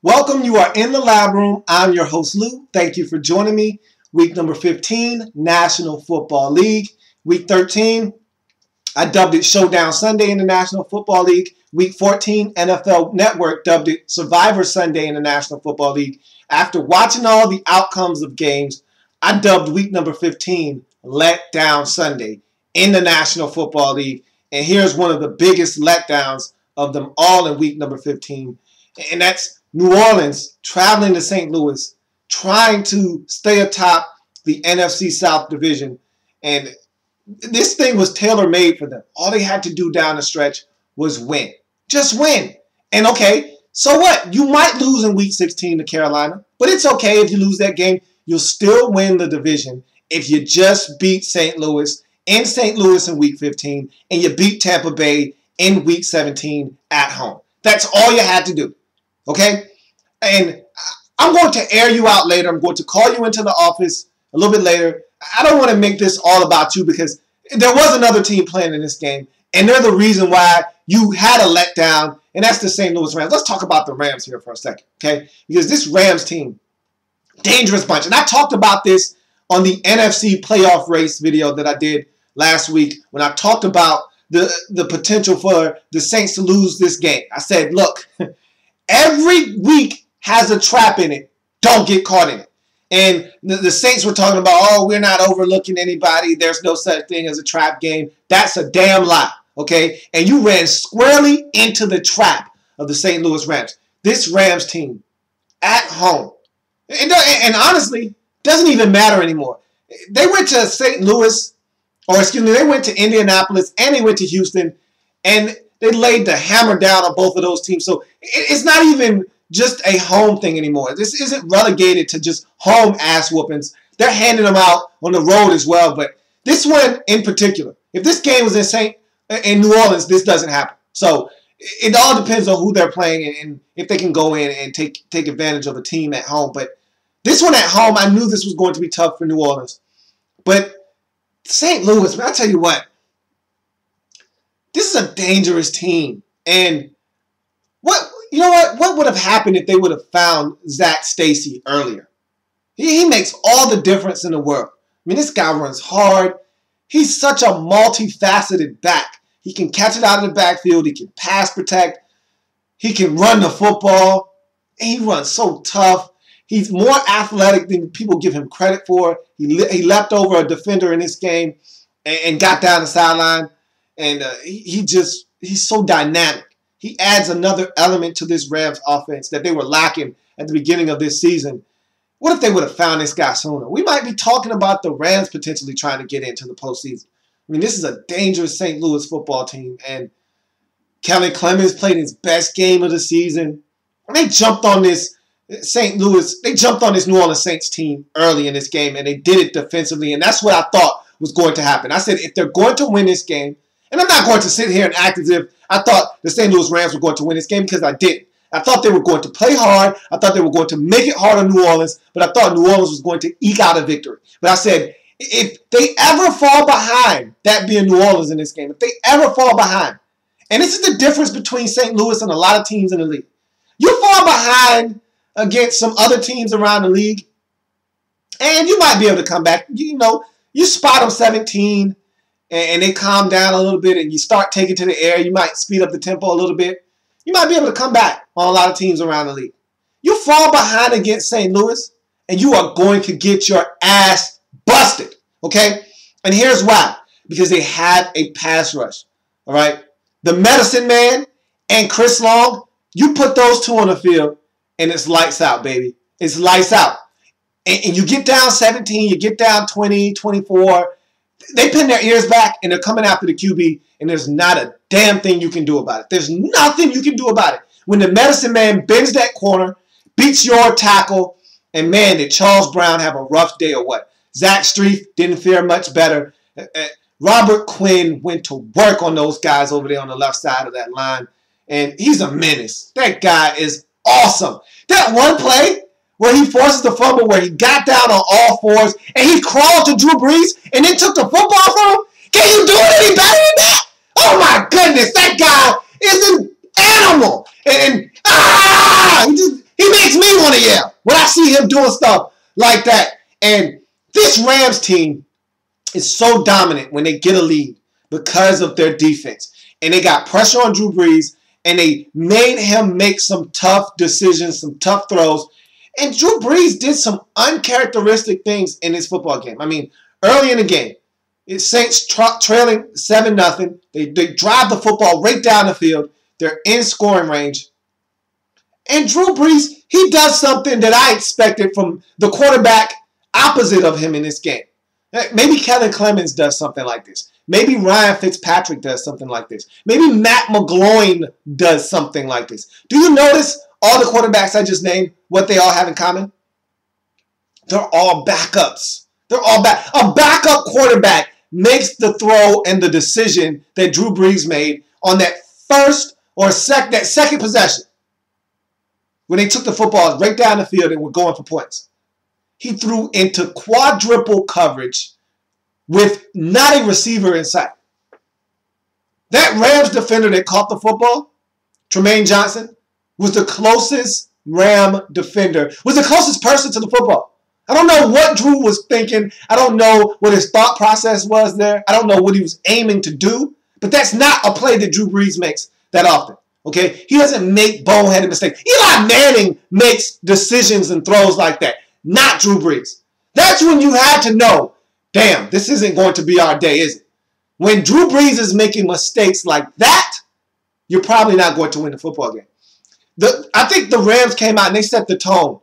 Welcome, you are in the lab room. I'm your host, Lou. Thank you for joining me. Week number 15, National Football League. Week 13, I dubbed it Showdown Sunday in the National Football League. Week 14, NFL Network dubbed it Survivor Sunday in the National Football League. After watching all the outcomes of games, I dubbed week number 15 Letdown Sunday in the National Football League. And here's one of the biggest letdowns of them all in week number 15. And that's New Orleans traveling to St. Louis, trying to stay atop the NFC South division. And this thing was tailor-made for them. All they had to do down the stretch was win. Just win. And okay, so what? You might lose in week 16 to Carolina, but it's okay if you lose that game. You'll still win the division if you just beat St. Louis in week 15 and you beat Tampa Bay in week 17 at home. That's all you had to do. Okay? And I'm going to air you out later. I'm going to call you into the office a little bit later. I don't want to make this all about you because there was another team playing in this game, and they're the reason why you had a letdown, and that's the St. Louis Rams. Let's talk about the Rams here for a second, okay? Because this Rams team, dangerous bunch. And I talked about this on the NFC playoff race video that I did last week when I talked about the potential for the Saints to lose this game. I said, look, every week has a trap in it. Don't get caught in it. And the Saints were talking about, oh, we're not overlooking anybody. There's no such thing as a trap game. That's a damn lie, okay? And you ran squarely into the trap of the St. Louis Rams. This Rams team at home, and honestly, doesn't even matter anymore. They went to St. Louis, or excuse me, they went to Indianapolis and they went to Houston, and they laid the hammer down on both of those teams. So it's not even just a home thing anymore. This isn't relegated to just home ass whoopings. They're handing them out on the road as well. But this one in particular, if this game was in New Orleans, this doesn't happen. So it all depends on who they're playing and if they can go in and take advantage of a team at home. But this one at home, I knew this was going to be tough for New Orleans. But St. Louis, man, I tell you what, this is a dangerous team. And you know what would have happened if they would have found Zach Stacy earlier? He makes all the difference in the world. I mean, this guy runs hard. He's such a multifaceted back. He can catch it out of the backfield. He can pass protect. He can run the football. And he runs so tough. He's more athletic than people give him credit for. He leapt over a defender in this game and got down the sideline. And he's so dynamic. He adds another element to this Rams offense that they were lacking at the beginning of this season. What if they would have found this guy sooner? We might be talking about the Rams potentially trying to get into the postseason. I mean, this is a dangerous St. Louis football team, and Kellen Clemens played his best game of the season. And they jumped on this New Orleans Saints team early in this game, and they did it defensively, and that's what I thought was going to happen. I said, if they're going to win this game, and I'm not going to sit here and act as if I thought the St. Louis Rams were going to win this game, because I didn't. I thought they were going to play hard. I thought they were going to make it hard on New Orleans, but I thought New Orleans was going to eke out a victory. But I said, if they ever fall behind, that being New Orleans in this game, if they ever fall behind, and this is the difference between St. Louis and a lot of teams in the league. You fall behind against some other teams around the league, and you might be able to come back. You know, you spot them 17, and they calm down a little bit, and you start taking to the air. You might speed up the tempo a little bit. You might be able to come back on a lot of teams around the league. You fall behind against St. Louis, and you are going to get your ass busted, okay? And here's why. Because they have a pass rush, all right? The Medicine Man and Chris Long, you put those two on the field, and it's lights out, baby. It's lights out. And you get down 17, you get down 20, 24. They pin their ears back, and they're coming after the QB, and there's not a damn thing you can do about it. There's nothing you can do about it. When the Medicine Man bends that corner, beats your tackle, and man, did Charles Brown have a rough day or what? Zach Streif didn't fare much better. Robert Quinn went to work on those guys over there on the left side of that line, and he's a menace. That guy is awesome. That one play where he forces the fumble, where he got down on all fours, and he crawled to Drew Brees and then took the football from him? Can you do it any better than that? Oh my goodness, that guy is an animal. He made want to yell when I see him doing stuff like that. And this Rams team is so dominant when they get a lead because of their defense. And they got pressure on Drew Brees, and they made him make some tough decisions, some tough throws. And Drew Brees did some uncharacteristic things in this football game. I mean, early in the game, it's Saints trailing 7-0. They drive the football right down the field. They're in scoring range. And Drew Brees, he does something that I expected from the quarterback opposite of him in this game. Maybe Kellen Clemens does something like this. Maybe Ryan Fitzpatrick does something like this. Maybe Matt McGloin does something like this. Do you notice all the quarterbacks I just named, what they all have in common? They're all backups. They're all back. A backup quarterback makes the throw and the decision that Drew Brees made on that second possession when they took the football right down the field and were going for points. He threw into quadruple coverage with not a receiver in sight. That Rams defender that caught the football, Tremaine Johnson, was the closest Ram defender, was the closest person to the football. I don't know what Drew was thinking. I don't know what his thought process was there. I don't know what he was aiming to do. But that's not a play that Drew Brees makes that often. Okay? He doesn't make boneheaded mistakes. Eli Manning makes decisions and throws like that. Not Drew Brees. That's when you had to know, damn, this isn't going to be our day, is it? When Drew Brees is making mistakes like that, you're probably not going to win the football game. I think the Rams came out and they set the tone.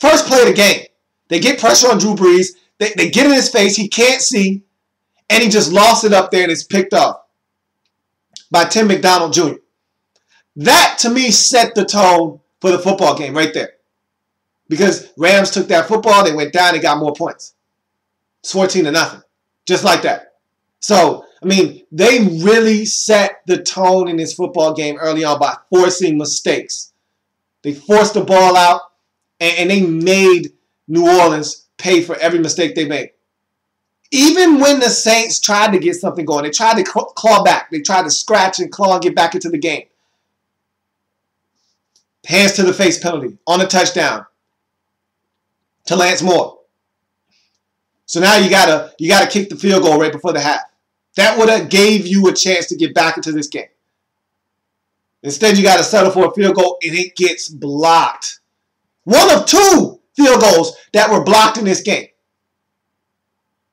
First play of the game. They get pressure on Drew Brees. They get in his face. He can't see. And he just lost it up there and it's picked off by Tim McDonald Jr. That, to me, set the tone for the football game right there. Because Rams took that football, they went down and got more points. It's 14-0. Just like that. So, I mean, they really set the tone in this football game early on by forcing mistakes. They forced the ball out, and they made New Orleans pay for every mistake they made. Even when the Saints tried to get something going, they tried to claw back. They tried to scratch and claw and get back into the game. Hands to the face penalty on a touchdown to Lance Moore. So now you gotta kick the field goal right before the half. That would have gave you a chance to get back into this game. Instead, you got to settle for a field goal, and it gets blocked. One of two field goals that were blocked in this game.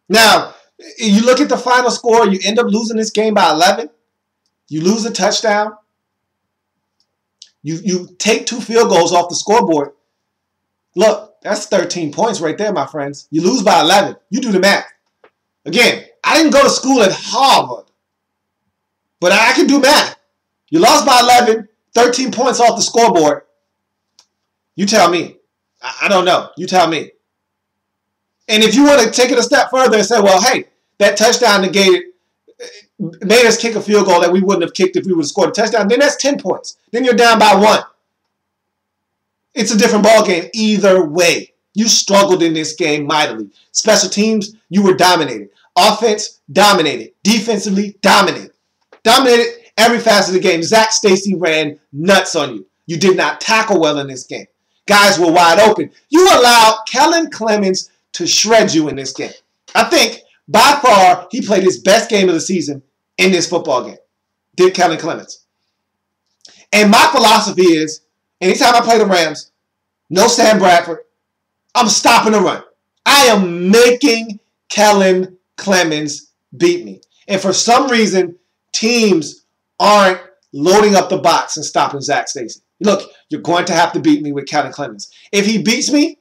Now, you look at the final score, you end up losing this game by 11. You lose a touchdown. You take two field goals off the scoreboard. Look, that's 13 points right there, my friends. You lose by 11. You do the math. Again, I didn't go to school at Harvard, but I can do math. You lost by 11, 13 points off the scoreboard. You tell me. I don't know. You tell me. And if you want to take it a step further and say, well, hey, that touchdown made us kick a field goal that we wouldn't have kicked if we would have scored a touchdown, then that's 10 points. Then you're down by 1. It's a different ball game either way. You struggled in this game mightily. Special teams, you were dominated. Offense, dominated. Defensively, dominated. Dominated every facet of the game. Zach Stacy ran nuts on you. You did not tackle well in this game. Guys were wide open. You allowed Kellen Clemens to shred you in this game. I think, by far, he played his best game of the season in this football game. Did Kellen Clemens. And my philosophy is, anytime I play the Rams, no Sam Bradford, I'm stopping the run. I am making Kellen Clemens beat me. And for some reason, teams aren't loading up the box and stopping Zach Stacy. Look, you're going to have to beat me with Kellen Clemens. If he beats me,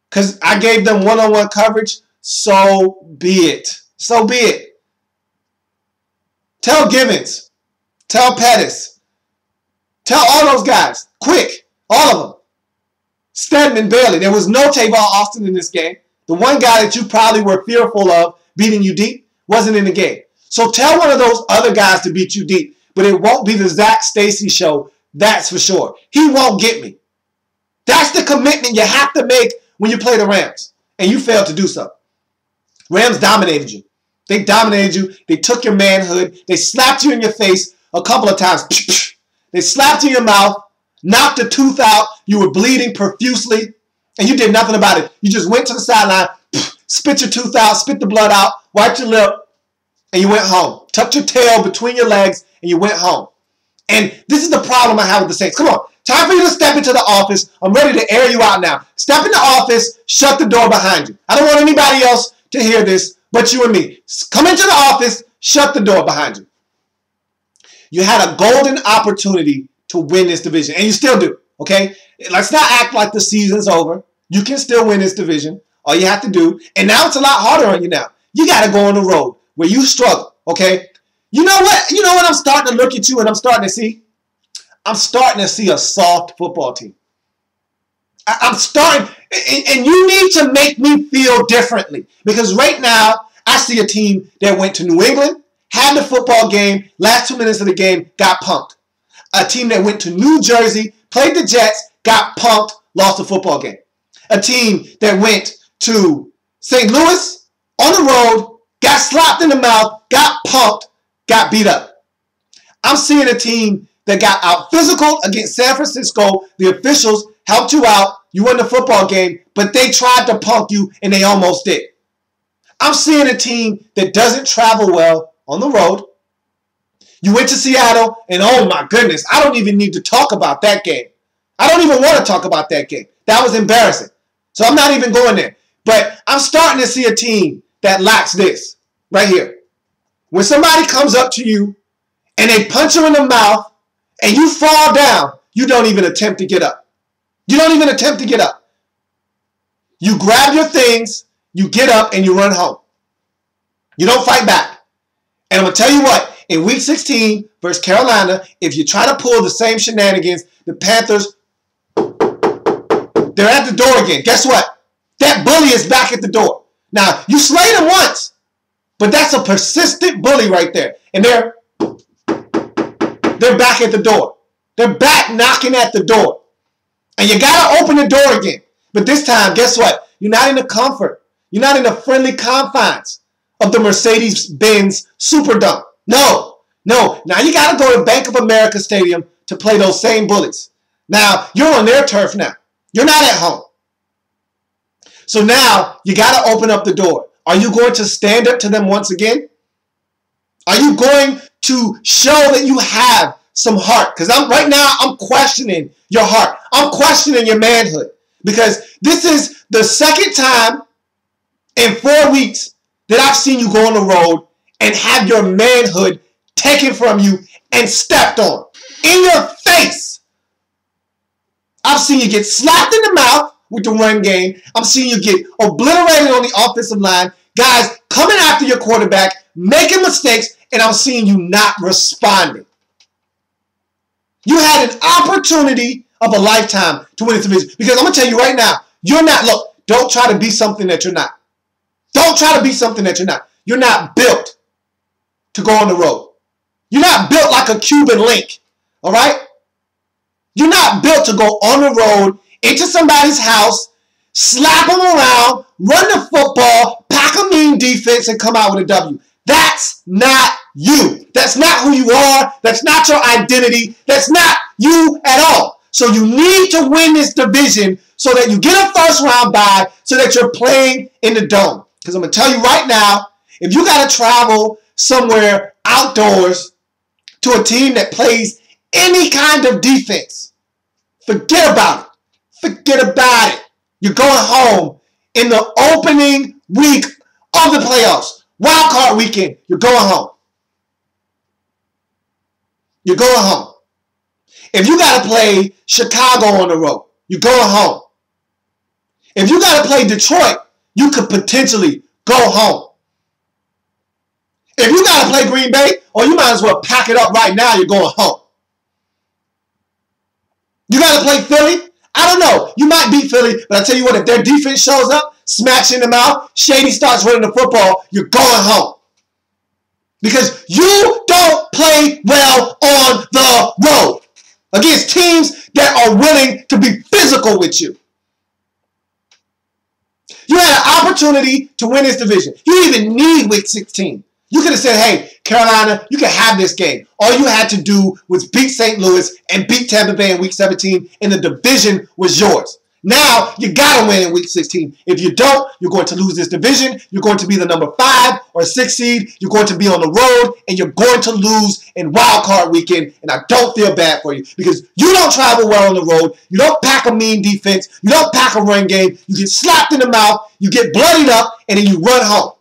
because I gave them one-on-one coverage, so be it. So be it. Tell Givens. Tell Pettis. Tell all those guys. Quick. All of them. Stedman Bailey. There was no Tavon Austin in this game. The one guy that you probably were fearful of beating you deep wasn't in the game. So tell one of those other guys to beat you deep. But it won't be the Zach Stacy show. That's for sure. He won't get me. That's the commitment you have to make when you play the Rams. And you failed to do so. Rams dominated you. They dominated you. They took your manhood. They slapped you in your face a couple of times. They slapped you in your mouth. Knocked a tooth out. You were bleeding profusely. and you did nothing about it. You just went to the sideline, spit your tooth out, spit the blood out, wiped your lip, and you went home. Tucked your tail between your legs, and you went home. And this is the problem I have with the Saints. Come on. Time for you to step into the office. I'm ready to air you out now. Step in the office. Shut the door behind you. I don't want anybody else to hear this but you and me. Come into the office. Shut the door behind you. You had a golden opportunity to win this division, and you still do, okay? Let's not act like the season's over. You can still win this division. All you have to do, and now it's a lot harder on you now. You got to go on the road where you struggle, okay? You know what? You know what I'm starting to look at you and I'm starting to see? I'm starting to see a soft football team. I'm starting, and you need to make me feel differently, because right now I see a team that went to New England, had the football game, last 2 minutes of the game, got punked. A team that went to New Jersey, played the Jets, got punked, lost the football game. A team that went to St. Louis on the road, got slapped in the mouth, got punked, got beat up. I'm seeing a team that got out physical against San Francisco. The officials helped you out. You won the football game, but they tried to punk you, and they almost did. I'm seeing a team that doesn't travel well on the road. You went to Seattle, and oh my goodness, I don't even need to talk about that game. I don't even want to talk about that game. That was embarrassing. So I'm not even going there. But I'm starting to see a team that lacks this right here. When somebody comes up to you and they punch you in the mouth and you fall down, you don't even attempt to get up. You don't even attempt to get up. You grab your things, you get up, and you run home. You don't fight back. And I'm going to tell you what, in Week 16 versus Carolina, if you try to pull the same shenanigans, the Panthers, they're at the door again. Guess what? That bully is back at the door. Now, you slayed him once, but that's a persistent bully right there. And they're back at the door. They're back knocking at the door. And you got to open the door again. But this time, guess what? You're not in the comfort. You're not in the friendly confines of the Mercedes-Benz Superdome. No. Now you got to go to Bank of America Stadium to play those same bullies. Now, you're on their turf now. You're not at home. So now you got to open up the door. Are you going to stand up to them once again? Are you going to show that you have some heart? Because right now I'm questioning your heart. I'm questioning your manhood. Because this is the second time in 4 weeks that I've seen you go on the road and have your manhood taken from you and stepped on. In your face. I've seen you get slapped in the mouth with the run game. I'm seeing you get obliterated on the offensive line. Guys coming after your quarterback, making mistakes, and I'm seeing you not responding. You had an opportunity of a lifetime to win this division. Because I'm going to tell you right now, you're not, look, don't try to be something that you're not. Don't try to be something that you're not. You're not built to go on the road. You're not built like a Cuban link, all right? You're not built to go on the road into somebody's house, slap them around, run the football, pack a mean defense, and come out with a W. That's not you. That's not who you are. That's not your identity. That's not you at all. So you need to win this division so that you get a first round bye so that you're playing in the dome. Because I'm going to tell you right now, if you got to travel somewhere outdoors to a team that plays any kind of defense, forget about it. Forget about it. You're going home in the opening week of the playoffs. Wild card weekend. You're going home. You're going home. If you got to play Chicago on the road, you're going home. If you got to play Detroit, you could potentially go home. If you got to play Green Bay, or you might as well pack it up right now, you're going home. You got to play Philly? I don't know. You might beat Philly, but I tell you what, if their defense shows up, smacks you in the mouth, Shady starts running the football, you're going home. Because you don't play well on the road against teams that are willing to be physical with you. You had an opportunity to win this division. You didn't even need Week 16. You could have said, hey, Carolina, you can have this game. All you had to do was beat St. Louis and beat Tampa Bay in Week 17, and the division was yours. Now, you got to win in week 16. If you don't, you're going to lose this division. You're going to be the number 5 or 6 seed. You're going to be on the road, and you're going to lose in wild card weekend. And I don't feel bad for you because you don't travel well on the road. You don't pack a mean defense. You don't pack a run game. You get slapped in the mouth. You get bloodied up, and then you run home.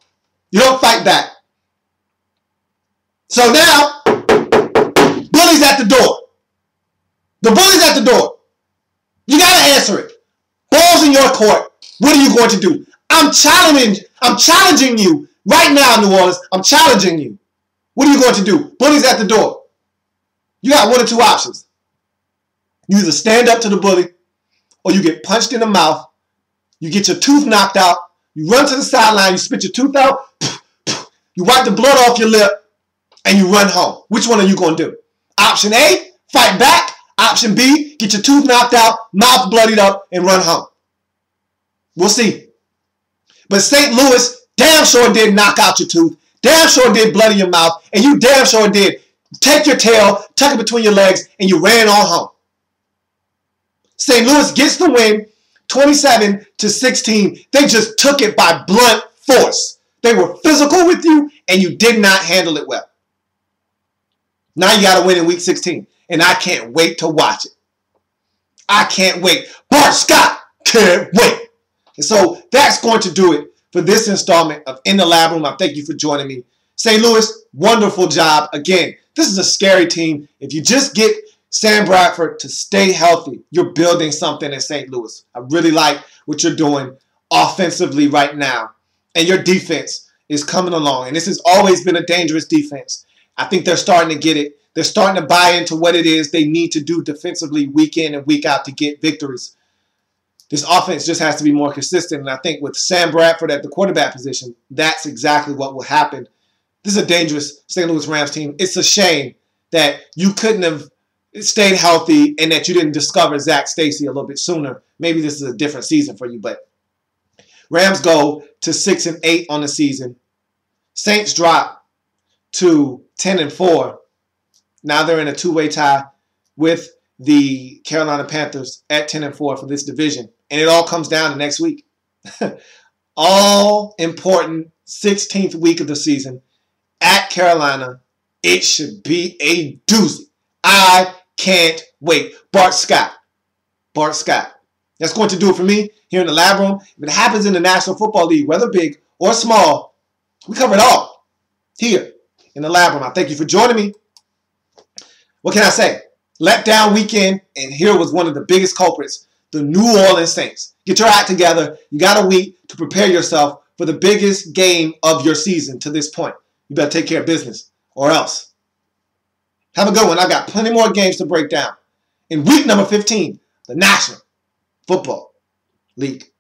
You don't fight back. So now, bully's at the door. The bully's at the door. You got to answer it. Ball's in your court. What are you going to do? I'm challenging you right now, New Orleans. I'm challenging you. What are you going to do? Bully's at the door. You got one or two options. You either stand up to the bully or you get punched in the mouth. You get your tooth knocked out. You run to the sideline. You spit your tooth out. You wipe the blood off your lip and you run home. Which one are you going to do? Option A, fight back. Option B, get your tooth knocked out, mouth bloodied up, and run home. We'll see. But St. Louis damn sure did knock out your tooth, damn sure did bloody your mouth, and you damn sure did take your tail, tuck it between your legs, and you ran on home. St. Louis gets the win, 27-16. They just took it by blunt force. They were physical with you, and you did not handle it well. Now you got to win in week 16. And I can't wait to watch it. I can't wait. Bart Scott can't wait. And so that's going to do it for this installment of In the Lab Room. I thank you for joining me. St. Louis, wonderful job. Again, this is a scary team. If you just get Sam Bradford to stay healthy, you're building something in St. Louis. I really like what you're doing offensively right now. And your defense is coming along. And this has always been a dangerous defense. I think they're starting to get it. They're starting to buy into what it is they need to do defensively week in and week out to get victories. This offense just has to be more consistent. And I think with Sam Bradford at the quarterback position, that's exactly what will happen. This is a dangerous St. Louis Rams team. It's a shame that you couldn't have stayed healthy and that you didn't discover Zach Stacy a little bit sooner. Maybe this is a different season for you, but Rams go to 6-8 on the season. Saints drop to 10-4. Now they're in a two-way tie with the Carolina Panthers at 10-4 for this division. And it all comes down to next week. All important 16th week of the season at Carolina. It should be a doozy. I can't wait. Bart Scott. Bart Scott. That's going to do it for me here in the Lab Room. If it happens in the National Football League, whether big or small, we cover it all here in the Lab Room. I thank you for joining me. What can I say? Letdown weekend, and here was one of the biggest culprits, the New Orleans Saints. Get your act together. You got a week to prepare yourself for the biggest game of your season to this point. You better take care of business or else. Have a good one. I got plenty more games to break down. In week number 15, the National Football League.